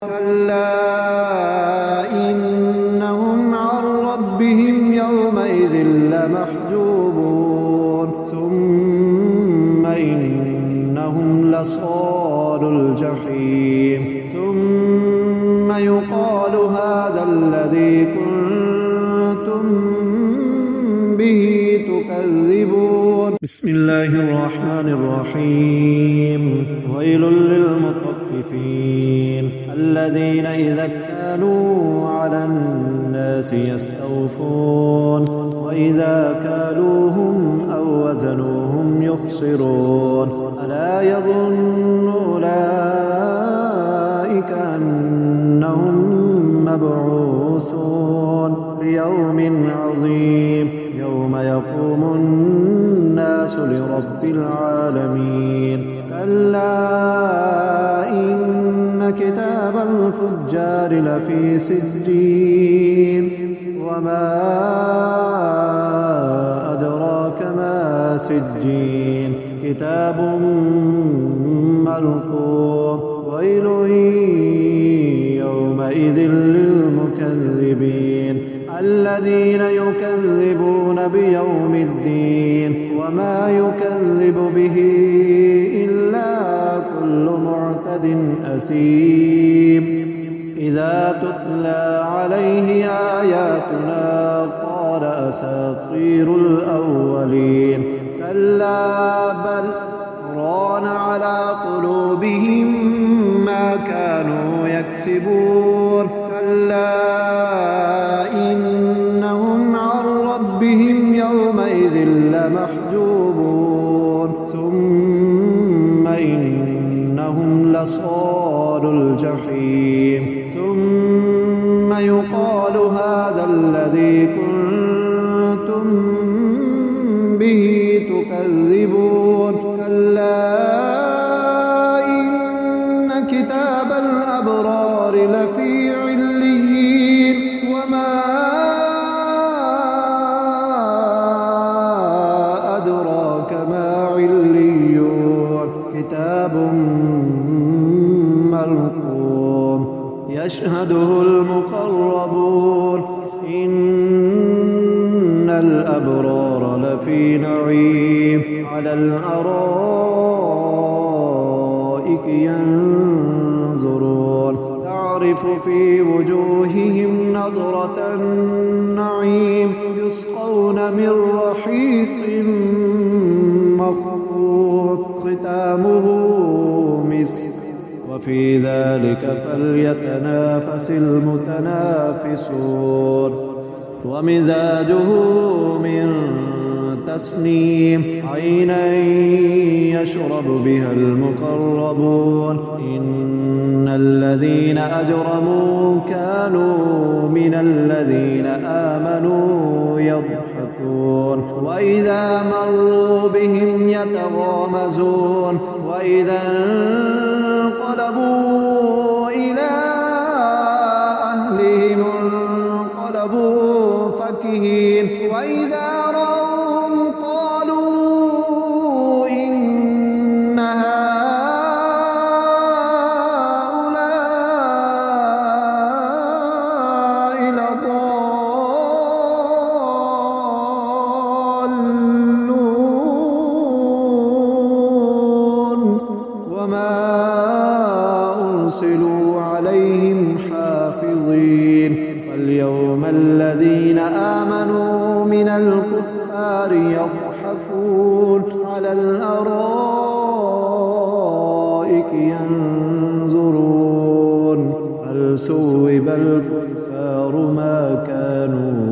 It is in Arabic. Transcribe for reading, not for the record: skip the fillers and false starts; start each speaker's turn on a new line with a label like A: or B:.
A: كلا إنهم عن ربهم يومئذ لمحجوبون ثم إنهم لصالو الجحيم ثم يقال هذا الذي كنتم به تكذبون. بسم الله الرحمن الرحيم. ويل للمطففين الذين إذا كانوا على الناس يستوفون وإذا كالوهم أو وزنوهم يخسرون. ألا يظن أولئك أنهم مبعوثون ليوم عظيم يوم يقوم الناس لرب العالمين. كلا إن كتاب الفجار لفي سجين وما أدراك ما سجين كتاب مرقوم. ويل يومئذ للمكذبين الذين يكذبون بيوم الدين وما يكذب به إلا كل معتد أثيم. إذا تتلى عليه آياتنا قال أساطير الأولين. كلا بل ران على قلوبهم ما كانوا يكسبون. كلا إنهم عن ربهم يومئذ لمحجوبون ثم إنهم لصالو الجحيم ثم يقال هذا الذي كنتم به تكذبون. كلا إن كتاب الأبرار لفي عليين وما أدراك ما عليون كتاب مرقوم يشهده المقربون. إن الأبرار لفي نعيم على الأرائك ينظرون تعرف في وجوههم نضرة النعيم يسقون من رحيق مخفوف ختامه مسك وفي ذلك فليتنافس المتنافسون. ومزاجه من تسنيم عينا يشرب بها المقربون. إن الذين أجرموا كانوا من الذين آمنوا يضحكون وإذا مروا بهم يتغامزون وإذا انقلبوا إلى أهلهم انقلبوا فكهين وإذا رأوهم قالوا إن هؤلاء لضالون وما أرسلوا عليهم حافظين. فاليوم الذين آمنوا من الكفار يضحكون على الأرائك ينظرون هل ثوب الكفار ما كانوا